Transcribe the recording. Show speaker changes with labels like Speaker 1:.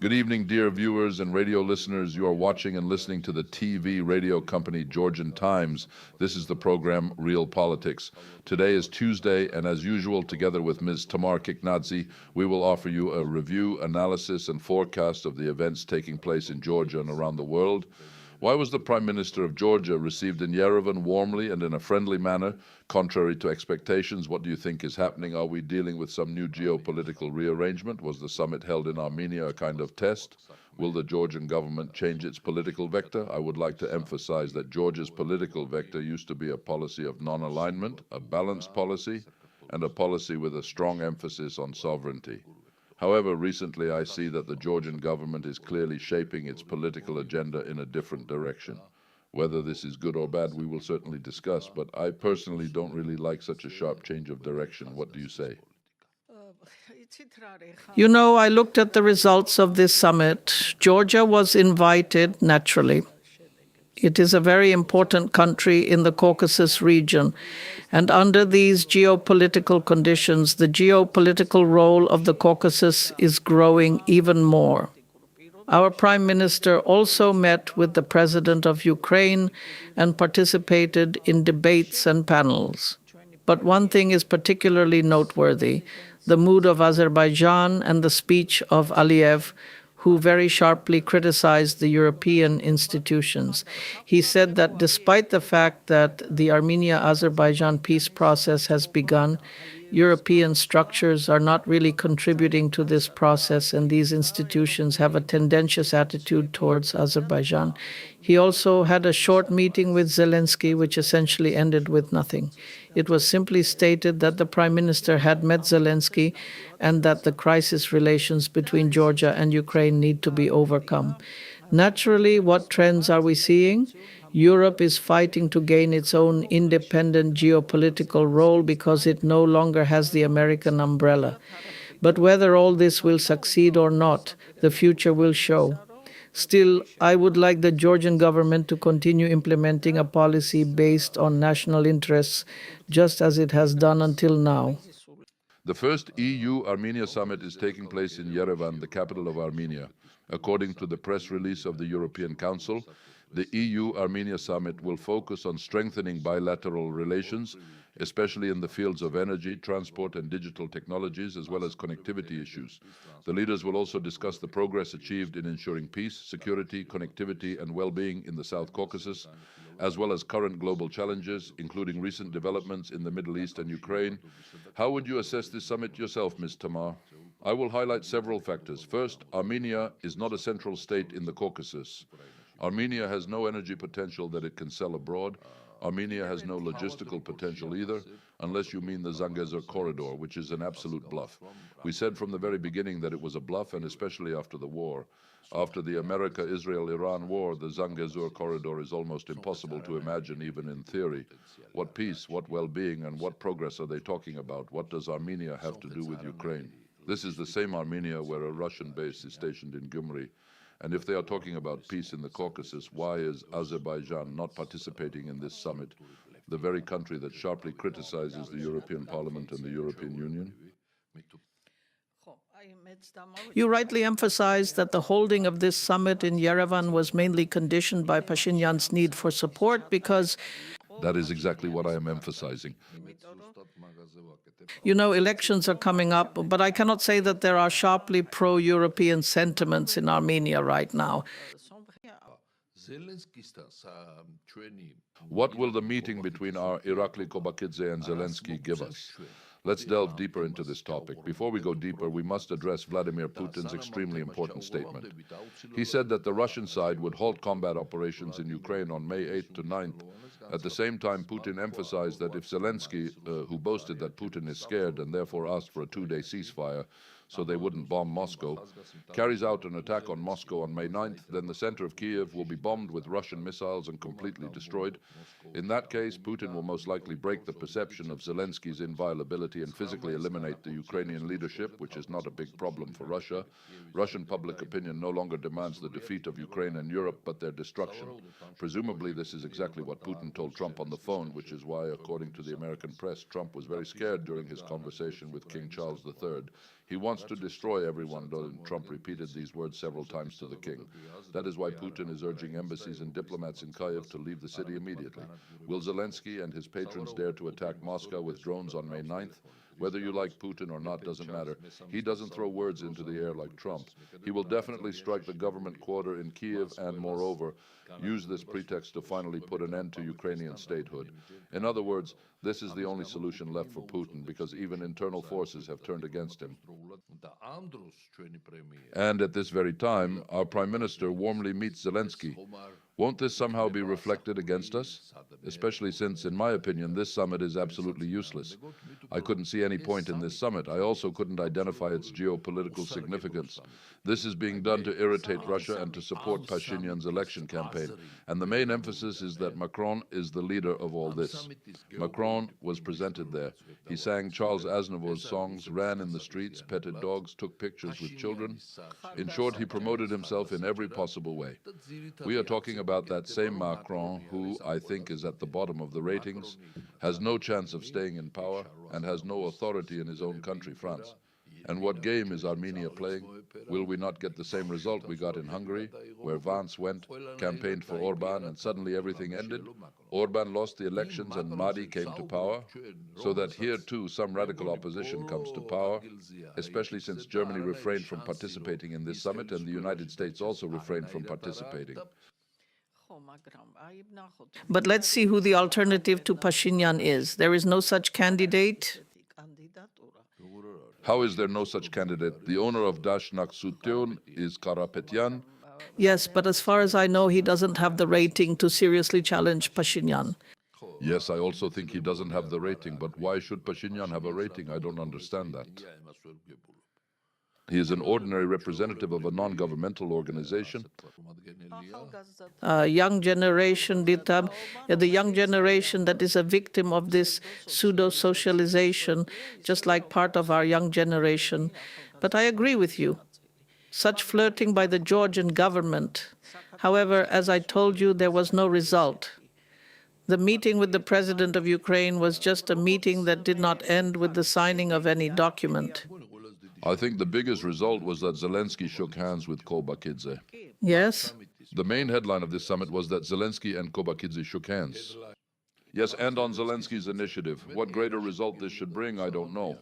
Speaker 1: Good evening, dear viewers and radio listeners. You are watching and listening to the TV radio company Georgian Times. This is the program Real Politics. Today is Tuesday, and as usual, together with Ms. Tamar Kiknadze, we will offer you a review, analysis, and forecast of the events taking place in Georgia and around the world. Why was the Prime Minister of Georgia received in Yerevan warmly and in a friendly manner, contrary to expectations? What do you think is happening? Are we dealing with some new geopolitical rearrangement? Was the summit held in Armenia a kind of test? Will the Georgian government change its political vector? I would like to emphasize that Georgia's political vector used to be a policy of non-alignment, a balanced policy, and a policy with a strong emphasis on sovereignty. However, recently I see that the Georgian government is clearly shaping its political agenda in a different direction. Whether this is good or bad, we will certainly discuss, but I personally don't really like such a sharp change of direction. What do you say?
Speaker 2: You know, I looked at the results of this summit. Georgia was invited naturally. It is a very important country in the Caucasus region, and under these geopolitical conditions, the geopolitical role of the Caucasus is growing even more. Our Prime Minister also met with the President of Ukraine and participated in debates and panels. But one thing is particularly noteworthy: the mood of Azerbaijan and the speech of Aliyev, who very sharply criticized the European institutions. He said that despite the fact that the Armenia-Azerbaijan peace process has begun, European structures are not really contributing to this process, and these institutions have a tendentious attitude towards Azerbaijan. He also had a short meeting with Zelenskyy, which essentially ended with nothing. It was simply stated that the Prime Minister had met Zelenskyy and that the crisis relations between Georgia and Ukraine need to be overcome. Naturally, what trends are we seeing? Europe is fighting to gain its own independent geopolitical role because it no longer has the American umbrella. But whether all this will succeed or not, the future will show. Still, I would like the Georgian government to continue implementing a policy based on national interests, just as it has done until now.
Speaker 1: The first EU-Armenia Summit is taking place in Yerevan, the capital of Armenia. According to the press release of the European Council, the EU-Armenia Summit will focus on strengthening bilateral relations, especially in the fields of energy, transport, and digital technologies, as well as connectivity issues. The leaders will also discuss the progress achieved in ensuring peace, security, connectivity, and well-being in the South Caucasus, as well as current global challenges, including recent developments in the Middle East and Ukraine. How would you assess this summit yourself, Ms. Tamar? I will highlight several factors. First, Armenia is not a central state in the Caucasus. Armenia has no energy potential that it can sell abroad. Armenia has no logistical potential either, unless you mean the Zangezur Corridor, which is an absolute bluff. We said from the very beginning that it was a bluff, and especially after the war. After the America-Israel-Iran war, the Zangezur Corridor is almost impossible to imagine, even in theory. What peace, what well-being, and what progress are they talking about? What does Armenia have to do with Ukraine? This is the same Armenia where a Russian base is stationed in Gyumri. And if they are talking about peace in the Caucasus, why is Azerbaijan not participating in this summit, the very country that sharply criticizes the European Parliament and the European Union?
Speaker 2: You rightly emphasized that the holding of this summit in Yerevan was mainly conditioned by Pashinyan's need for support because
Speaker 1: that is exactly what I am emphasizing.
Speaker 2: You know, elections are coming up, but I cannot say that there are sharply pro-European sentiments in Armenia right now.
Speaker 1: What will the meeting between our Irakli, Kobakhidze, and Zelenskyy give us? Let's delve deeper into this topic. Before we go deeper, we must address Vladimir Putin's extremely important statement. He said that the Russian side would halt combat operations in Ukraine on May 8th to 9th. At the same time, Putin emphasized that if Zelenskyy, who boasted that Putin is scared and therefore asked for a two-day ceasefire so they wouldn't bomb Moscow, carries out an attack on Moscow on May 9th, then the center of Kiev will be bombed with Russian missiles and completely destroyed. In that case, Putin will most likely break the perception of Zelensky's inviolability and physically eliminate the Ukrainian leadership, which is not a big problem for Russia. Russian public opinion no longer demands the defeat of Ukraine and Europe, but their destruction. Presumably, this is exactly what Putin told Trump on the phone, which is why, according to the American press, Trump was very scared during his conversation with King Charles III. He wants wants to destroy everyone. Trump repeated these words several times to the king. That is why Putin is urging embassies and diplomats in Kyiv to leave the city immediately. Will Zelensky and his patrons dare to attack Moscow with drones on May 9th? Whether you like Putin or not doesn't matter. He doesn't throw words into the air like Trump. He will definitely strike the government quarter in Kyiv and, moreover, use this pretext to finally put an end to Ukrainian statehood. In other words, this is the only solution left for Putin, because even internal forces have turned against him. And at this very time, our Prime Minister warmly meets Zelensky. Won't this somehow be reflected against us? Especially since, in my opinion, this summit is absolutely useless. I couldn't see any point in this summit. I also couldn't identify its geopolitical significance. This is being done to irritate Russia and to support Pashinyan's election campaign. And the main emphasis is that Macron is the leader of all this. Macron was presented there. He sang Charles Aznavour's songs, ran in the streets, petted dogs, took pictures with children. In short, he promoted himself in every possible way. We are talking about that same Macron who, I think, is at the bottom of the ratings, has no chance of staying in power, and has no authority in his own country, France. And what game is Armenia playing? Will we not get the same result we got in Hungary, where Vance went, campaigned for Orban, and suddenly everything ended? Orban lost the elections and Mahdi came to power, so that here too some radical opposition comes to power, especially since Germany refrained from participating in this summit and the United States also refrained from participating.
Speaker 2: But let's see who the alternative to Pashinyan is. There is no such candidate.
Speaker 1: How is there no such candidate? The owner of Dash Naksutyun is Karapetyan.
Speaker 2: Yes, but as far as I know, he doesn't have the rating to seriously challenge Pashinyan.
Speaker 1: Yes, I also think he doesn't have the rating, but why should Pashinyan have a rating? I don't understand that. He is an ordinary representative of a non-governmental organization.
Speaker 2: Young generation, the young generation that is a victim of this pseudo-socialization, just like part of our young generation. But I agree with you. Such flirting by the Georgian government. However, as I told you, there was no result. The meeting with the president of Ukraine was just a meeting that did not end with the signing of any document.
Speaker 1: I think the biggest result was that Zelensky shook hands with Kobakhidze.
Speaker 2: Yes?
Speaker 1: The main headline of this summit was that Zelensky and Kobakhidze shook hands. Yes, and on Zelensky's initiative. What greater result this should bring, I don't know.